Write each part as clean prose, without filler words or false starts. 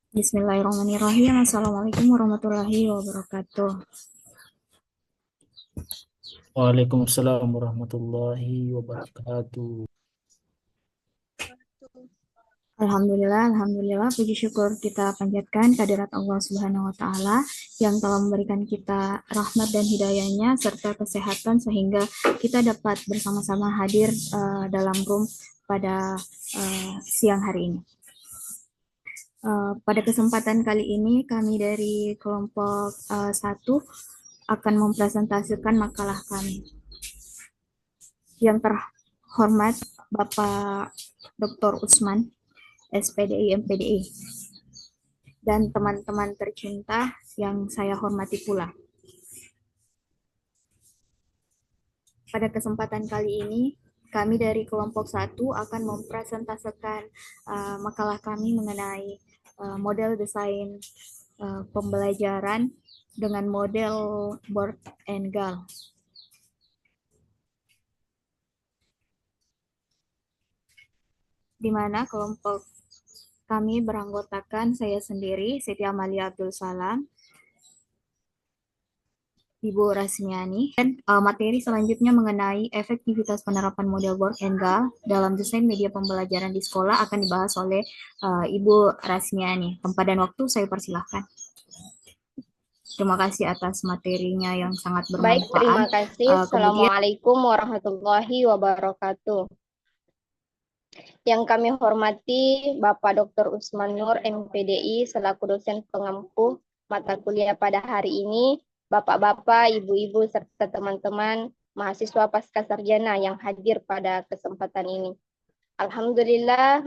Bismillahirrahmanirrahim. Assalamualaikum warahmatullahi wabarakatuh. Waalaikumsalam warahmatullahi wabarakatuh. Alhamdulillah, puji syukur kita panjatkan kehadirat Allah Subhanahu wa Ta'ala yang telah memberikan kita rahmat dan hidayahnya serta kesehatan sehingga kita dapat bersama-sama hadir dalam room pada siang hari ini. Pada kesempatan kali ini kami dari kelompok 1 akan mempresentasikan makalah kami. Yang terhormat Bapak Dr. Usman, SPDI MPDI, dan teman-teman tercinta yang saya hormati pula. Pada kesempatan kali ini, kami dari kelompok 1 akan mempresentasikan makalah kami mengenai model desain pembelajaran dengan model Board and Gall. Di mana kelompok kami beranggotakan saya sendiri, Siti Amalia Abdul Salam, Ibu Rasmiani, dan materi selanjutnya mengenai efektivitas penerapan model Board and Gall dalam desain media pembelajaran di sekolah akan dibahas oleh Ibu Rasmiani. Tempat dan waktu saya persilahkan. Terima kasih atas materinya yang sangat Baik, terima bermanfaat. kasih. Assalamualaikum warahmatullahi wabarakatuh. Yang kami hormati Bapak Dr. Usman Nur, MPDI, selaku dosen pengampu mata kuliah pada hari ini, Bapak-bapak, Ibu-ibu, serta teman-teman mahasiswa pasca sarjana yang hadir pada kesempatan ini. Alhamdulillah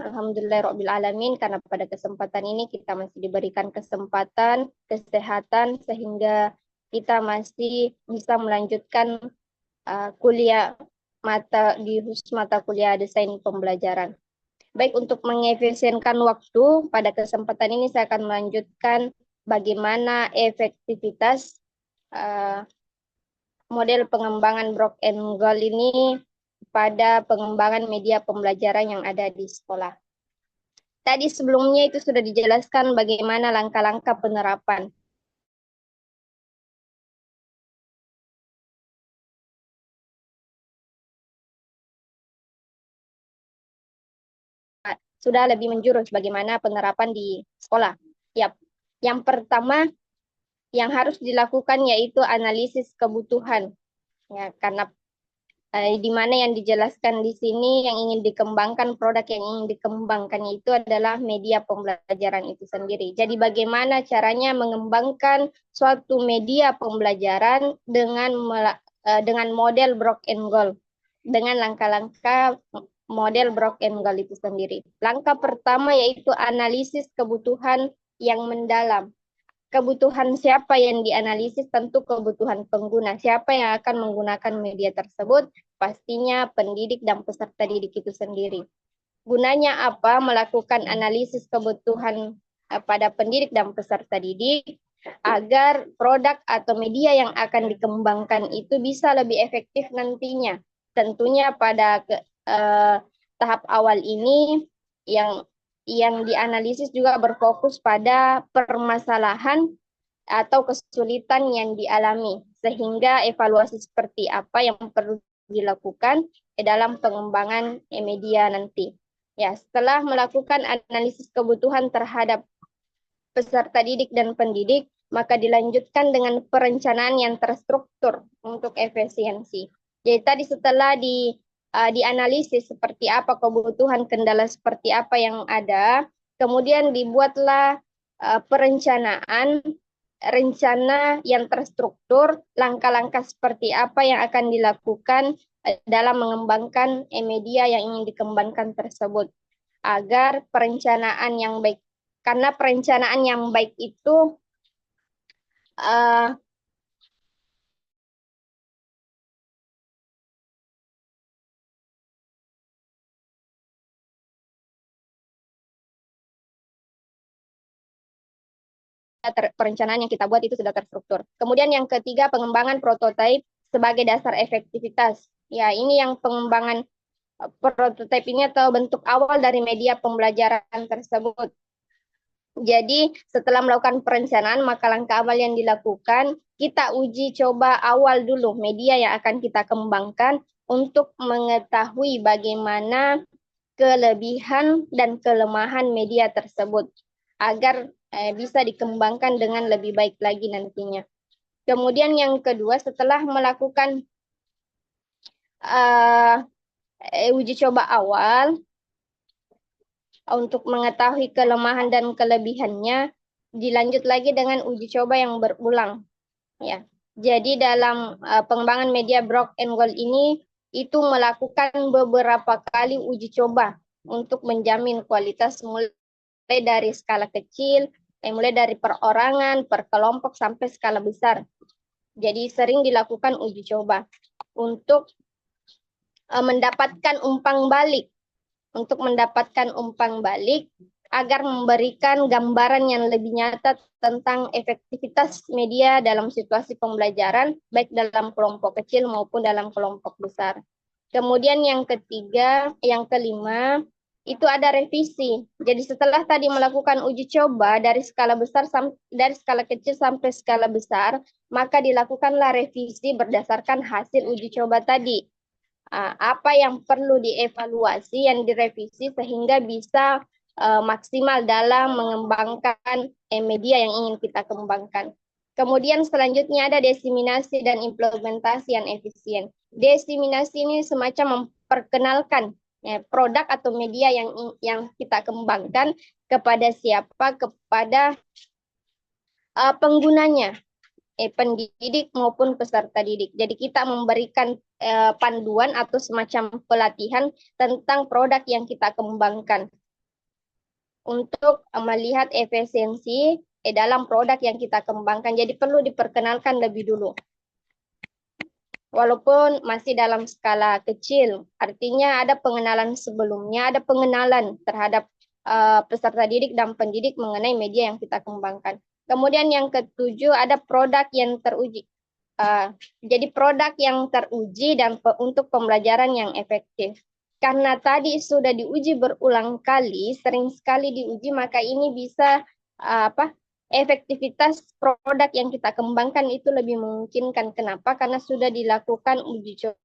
Alamin, karena pada kesempatan ini kita masih diberikan kesempatan, kesehatan, sehingga kita masih bisa melanjutkan kuliah di khusus mata kuliah desain pembelajaran. Baik, untuk mengefisienkan waktu, pada kesempatan ini saya akan melanjutkan bagaimana efektivitas model pengembangan Board and Gall ini pada pengembangan media pembelajaran yang ada di sekolah. Tadi sebelumnya itu sudah dijelaskan bagaimana langkah-langkah penerapan. Sudah lebih menjurus bagaimana penerapan di sekolah. Yap. Yang pertama yang harus dilakukan yaitu analisis kebutuhan. Ya, karena di mana yang dijelaskan di sini yang ingin dikembangkan, produk yang ingin dikembangkan itu adalah media pembelajaran itu sendiri. Jadi bagaimana caranya mengembangkan suatu media pembelajaran dengan model Board and Gall, dengan langkah-langkah model Board and Gall itu sendiri. Langkah pertama yaitu analisis kebutuhan yang mendalam. Kebutuhan siapa yang dianalisis? Tentu kebutuhan pengguna. Siapa yang akan menggunakan media tersebut? Pastinya pendidik dan peserta didik itu sendiri. Gunanya apa? Melakukan analisis kebutuhan pada pendidik dan peserta didik agar produk atau media yang akan dikembangkan itu bisa lebih efektif nantinya. Tentunya pada tahap awal ini yang dianalisis juga berfokus pada permasalahan atau kesulitan yang dialami, sehingga evaluasi seperti apa yang perlu dilakukan dalam pengembangan media nanti. Ya, setelah melakukan analisis kebutuhan terhadap peserta didik dan pendidik, maka dilanjutkan dengan perencanaan yang terstruktur untuk efisiensi. Jadi tadi setelah dianalisis seperti apa kebutuhan, kendala seperti apa yang ada, kemudian dibuatlah perencanaan, rencana yang terstruktur, langkah-langkah seperti apa yang akan dilakukan dalam mengembangkan media yang ingin dikembangkan tersebut, agar perencanaan yang baik, karena perencanaan yang baik itu perencanaan yang kita buat itu sudah terstruktur. Kemudian yang ketiga, pengembangan prototipe sebagai dasar efektivitas. Ya, ini yang pengembangan prototipe ini atau bentuk awal dari media pembelajaran tersebut. Jadi setelah melakukan perencanaan, maka langkah awal yang dilakukan, kita uji coba awal dulu media yang akan kita kembangkan untuk mengetahui bagaimana kelebihan dan kelemahan media tersebut agar bisa dikembangkan dengan lebih baik lagi nantinya. Kemudian yang kedua, setelah melakukan uji coba awal, untuk mengetahui kelemahan dan kelebihannya, dilanjut lagi dengan uji coba yang berulang. Ya, jadi dalam pengembangan media Brock and Gold ini itu melakukan beberapa kali uji coba untuk menjamin kualitas mulai dari skala kecil, mulai dari perorangan, per kelompok sampai skala besar. Jadi sering dilakukan uji coba untuk mendapatkan umpan balik agar memberikan gambaran yang lebih nyata tentang efektivitas media dalam situasi pembelajaran, baik dalam kelompok kecil maupun dalam kelompok besar. Kemudian yang kelima, itu ada revisi. Jadi setelah tadi melakukan uji coba dari skala kecil sampai skala besar, maka dilakukanlah revisi berdasarkan hasil uji coba tadi. Apa yang perlu dievaluasi, yang direvisi sehingga bisa maksimal dalam mengembangkan media yang ingin kita kembangkan. Kemudian selanjutnya ada diseminasi dan implementasi yang efisien. Diseminasi ini semacam memperkenalkan produk atau media yang kita kembangkan kepada siapa, kepada penggunanya, pendidik maupun peserta didik. Jadi kita memberikan panduan atau semacam pelatihan tentang produk yang kita kembangkan untuk melihat efisiensi dalam produk yang kita kembangkan. Jadi perlu diperkenalkan lebih dulu. Walaupun masih dalam skala kecil, artinya ada pengenalan sebelumnya, ada pengenalan terhadap peserta didik dan pendidik mengenai media yang kita kembangkan. Kemudian yang ketujuh ada produk yang teruji. Jadi produk yang teruji dan untuk pembelajaran yang efektif. Karena tadi sudah diuji berulang kali, sering sekali diuji, maka ini bisa efektivitas produk yang kita kembangkan itu lebih memungkinkan. Kenapa? Karena sudah dilakukan uji coba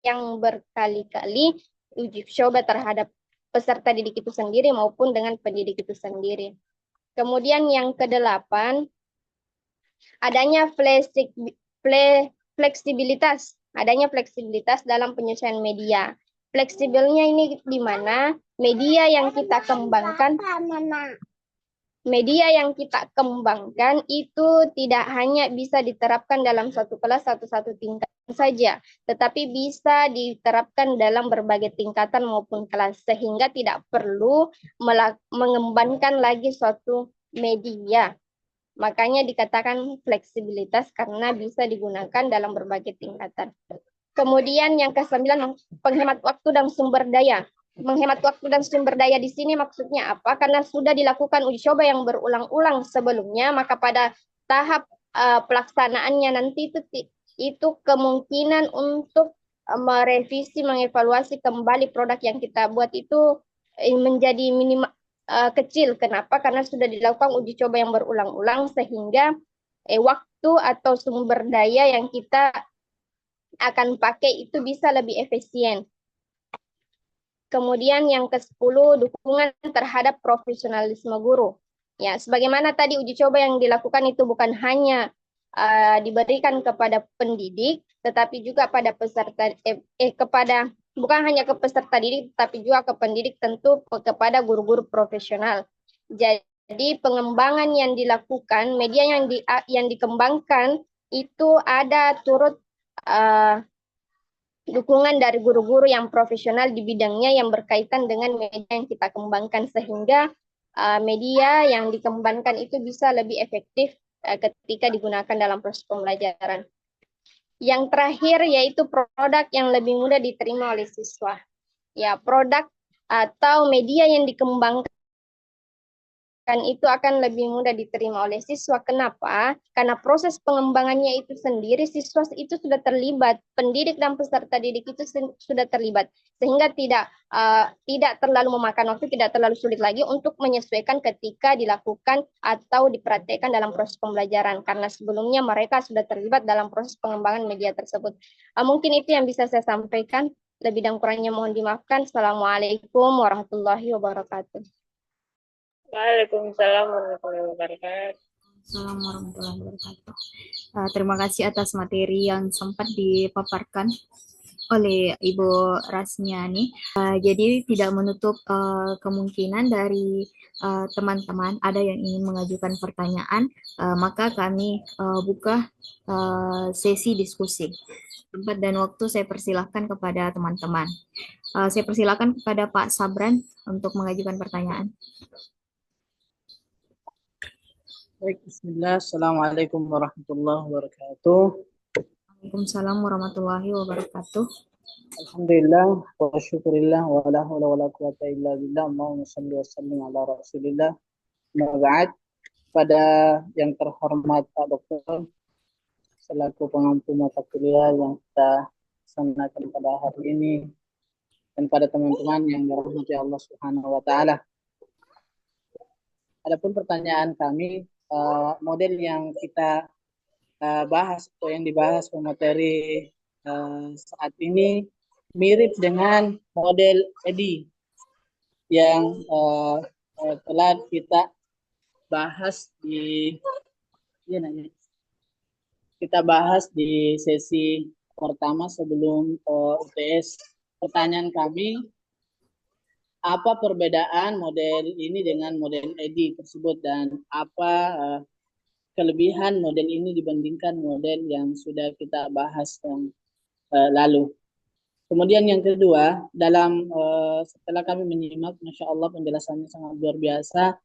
yang berkali-kali, uji coba terhadap peserta didik itu sendiri maupun dengan pendidik itu sendiri. Kemudian yang kedelapan, adanya fleksibilitas. Adanya fleksibilitas dalam penyesuaian media. Fleksibelnya ini di mana media yang kita kembangkan itu tidak hanya bisa diterapkan dalam satu kelas satu tingkat saja, tetapi bisa diterapkan dalam berbagai tingkatan maupun kelas, sehingga tidak perlu mengembangkan lagi suatu media. Makanya dikatakan fleksibilitas karena bisa digunakan dalam berbagai tingkatan. Kemudian yang ke-9, penghemat waktu dan sumber daya. Menghemat waktu dan sumber daya di sini maksudnya apa? Karena sudah dilakukan uji coba yang berulang-ulang sebelumnya, maka pada tahap pelaksanaannya nanti itu kemungkinan untuk merevisi, mengevaluasi kembali produk yang kita buat itu menjadi minimal kecil. Kenapa? Karena sudah dilakukan uji coba yang berulang-ulang sehingga waktu atau sumber daya yang kita akan pakai itu bisa lebih efisien. Kemudian yang ke-10, dukungan terhadap profesionalisme guru. Ya, sebagaimana tadi uji coba yang dilakukan itu bukan hanya diberikan kepada pendidik, tetapi juga pada peserta bukan hanya ke peserta didik, tapi juga ke pendidik, tentu kepada guru-guru profesional. Jadi pengembangan yang dilakukan, media yang dikembangkan itu ada turut dukungan dari guru-guru yang profesional di bidangnya yang berkaitan dengan media yang kita kembangkan, sehingga media yang dikembangkan itu bisa lebih efektif ketika digunakan dalam proses pembelajaran. Yang terakhir yaitu produk yang lebih mudah diterima oleh siswa. Ya, produk atau media yang dikembangkan kan itu akan lebih mudah diterima oleh siswa. Kenapa? Karena proses pengembangannya itu sendiri siswa itu sudah terlibat, pendidik dan peserta didik itu sudah terlibat, sehingga tidak terlalu memakan waktu, tidak terlalu sulit lagi untuk menyesuaikan ketika dilakukan atau dipraktekkan dalam proses pembelajaran, karena sebelumnya mereka sudah terlibat dalam proses pengembangan media tersebut. Mungkin itu yang bisa saya sampaikan. Lebih dan kurangnya mohon dimaafkan. Assalamualaikum warahmatullahi wabarakatuh. Waalaikumsalam warahmatullahi wabarakatuh. Assalamualaikum warahmatullahi wabarakatuh. Terima kasih atas materi yang sempat dipaparkan oleh Ibu Rasmiani. Jadi tidak menutup kemungkinan dari teman-teman ada yang ingin mengajukan pertanyaan, maka kami buka sesi diskusi. Tempat dan waktu saya persilahkan kepada teman-teman. Saya persilahkan kepada Pak Sabran untuk mengajukan pertanyaan. Baik, bismillah. Assalamualaikum warahmatullahi wabarakatuh. Waalaikumsalam warahmatullahi wabarakatuh. Alhamdulillah wa syukurillah wa la haula wa la quwata illa billah. Allahumma shalli wa sallim ala Rasulillah. Amma ba'd. Pada yang terhormat Pak Dokter selaku pengampu mata kuliah yang kita laksanakan pada hari ini, dan pada teman-teman yang dirahmati Allah Subhanahu wa taala. Adapun pertanyaan kami, model yang kita bahas atau yang dibahas pemateri saat ini mirip dengan model EDI yang telah kita bahas di sesi pertama sebelum UTS. Pertanyaan kami, apa perbedaan model ini dengan model EDI tersebut, dan apa kelebihan model ini dibandingkan model yang sudah kita bahas yang lalu. Kemudian yang kedua, setelah kami menyimak, Masya Allah penjelasannya sangat luar biasa,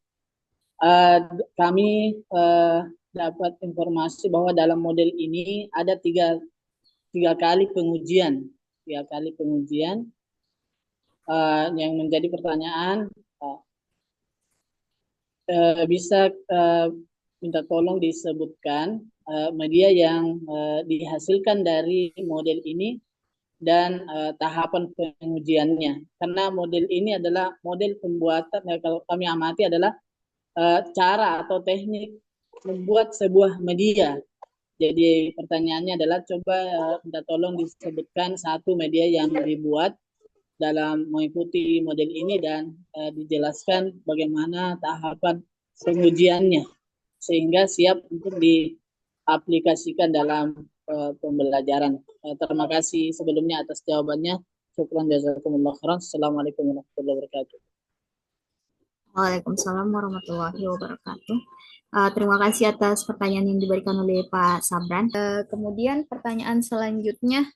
kami dapat informasi bahwa dalam model ini ada tiga kali pengujian. Yang menjadi pertanyaan, bisa minta tolong disebutkan media yang dihasilkan dari model ini dan tahapan pengujiannya. Karena model ini adalah model pembuatan, kalau kami amati adalah cara atau teknik membuat sebuah media. Jadi pertanyaannya adalah coba minta tolong disebutkan satu media yang dibuat dalam mengikuti model ini dan dijelaskan bagaimana tahapan pengujiannya sehingga siap untuk diaplikasikan dalam pembelajaran. Terima kasih sebelumnya atas jawabannya. Syukran jazakumullah khairan. Assalamualaikum warahmatullahi wabarakatuh. Waalaikumsalam warahmatullahi wabarakatuh. Terima kasih atas pertanyaan yang diberikan oleh Pak Sabran. Kemudian pertanyaan selanjutnya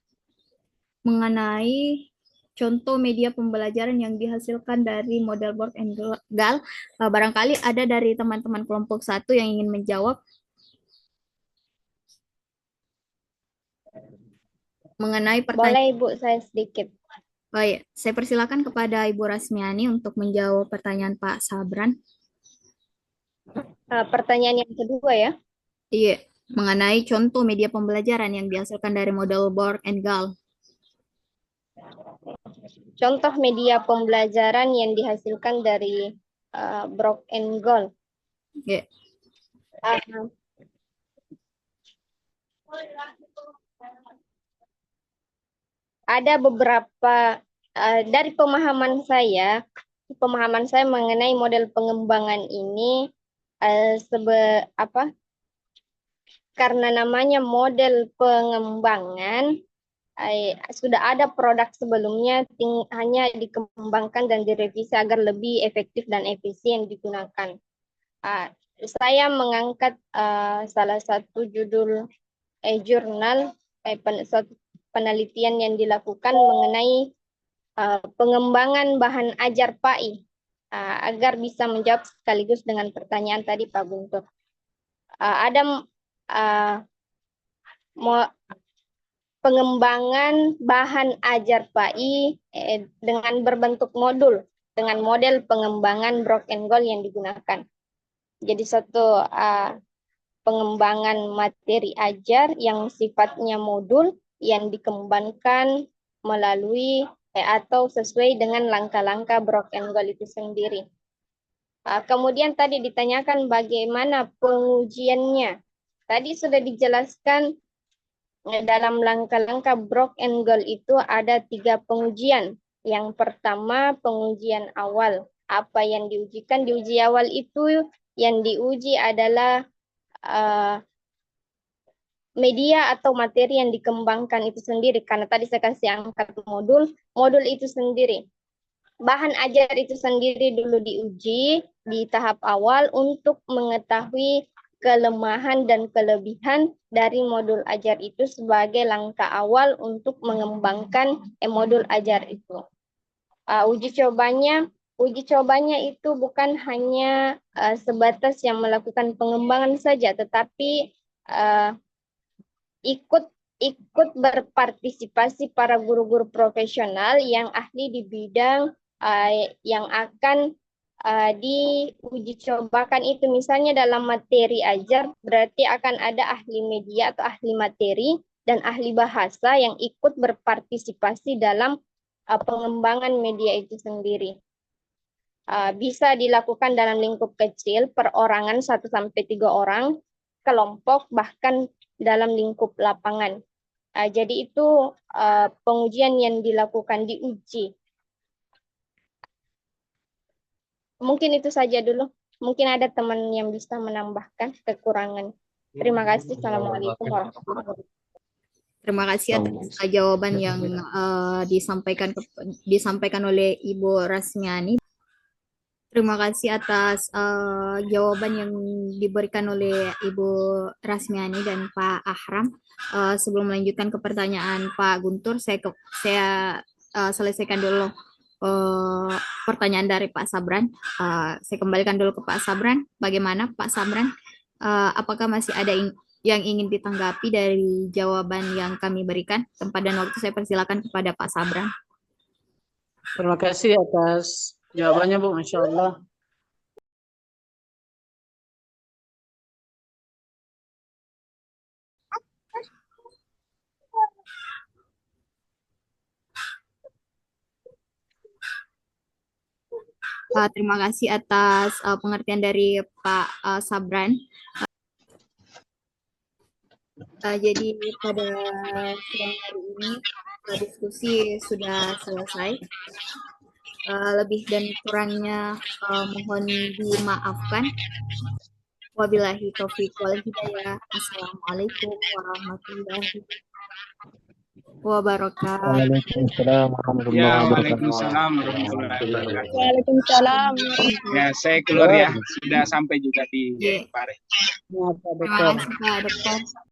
mengenai contoh media pembelajaran yang dihasilkan dari model Borg and Gal. Barangkali ada dari teman-teman kelompok 1 yang ingin menjawab mengenai pertanyaan. Boleh Ibu, saya sedikit. Baik, saya persilakan kepada Ibu Rasmiani untuk menjawab pertanyaan Pak Sabran. Pertanyaan yang kedua ya. Iya, mengenai contoh media pembelajaran yang dihasilkan dari model Borg and Gal. Contoh media pembelajaran yang dihasilkan dari Borg and Gal. Yeah. Ada beberapa dari pemahaman saya mengenai model pengembangan ini karena namanya model pengembangan, sudah ada produk sebelumnya, hanya dikembangkan dan direvisi agar lebih efektif dan efisien digunakan. Saya mengangkat salah satu judul jurnal penelitian yang dilakukan mengenai pengembangan bahan ajar PAI agar bisa menjawab sekaligus dengan pertanyaan tadi Pak Guntur. Pengembangan bahan ajar PAI dengan berbentuk modul dengan model pengembangan Borg and Gal yang digunakan. Jadi satu pengembangan materi ajar yang sifatnya modul yang dikembangkan melalui atau sesuai dengan langkah-langkah Brock and Goal itu sendiri. Kemudian tadi ditanyakan bagaimana pengujiannya. Tadi sudah dijelaskan dalam langkah-langkah Brock and Goal itu ada 3 pengujian. Yang pertama pengujian awal. Apa yang diujikan? Di uji awal itu yang diuji adalah media atau materi yang dikembangkan itu sendiri. Karena tadi saya kasih angkat modul itu sendiri. Bahan ajar itu sendiri dulu diuji di tahap awal untuk mengetahui kelemahan dan kelebihan dari modul ajar itu sebagai langkah awal untuk mengembangkan modul ajar itu. Uji cobanya itu bukan hanya sebatas yang melakukan pengembangan saja, tetapi ikut berpartisipasi para guru-guru profesional yang ahli di bidang yang akan diuji cobakan itu. Misalnya dalam materi ajar berarti akan ada ahli media atau ahli materi dan ahli bahasa yang ikut berpartisipasi dalam pengembangan media itu sendiri. Bisa dilakukan dalam lingkup kecil, perorangan 1-3 orang, kelompok, bahkan dalam lingkup lapangan. Jadi itu pengujian yang dilakukan, diuji. Mungkin itu saja dulu. Mungkin ada teman yang bisa menambahkan kekurangan. Terima kasih. Assalamualaikum warahmatullahi wabarakatuh. Terima kasih atas jawaban yang disampaikan oleh Ibu Rasmiani. Terima kasih atas jawaban yang diberikan oleh Ibu Rasmiani dan Pak Ahram. Sebelum melanjutkan ke pertanyaan Pak Guntur, saya selesaikan dulu pertanyaan dari Pak Sabran. Saya kembalikan dulu ke Pak Sabran. Bagaimana Pak Sabran? Apakah masih ada yang ingin ditanggapi dari jawaban yang kami berikan? Tempat dan waktu saya persilakan kepada Pak Sabran. Terima kasih atas jawabannya, Bu. Masya Allah. Terima kasih atas pengertian dari Pak Sabran. Jadi pada siang hari ini diskusi sudah selesai. Lebih dan kurangnya mohon dimaafkan. Wabillahi taufiq wal hidayah. Assalamualaikum warahmatullahi wabarakatuh. Waalaikumsalam warahmatullahi wabarakatuh. Waalaikumsalam warahmatullahi wabarakatuh. Waalaikumsalam. Ya, saya keluar ya. Sudah sampai juga di Pare. Terima kasih Pak Dokter.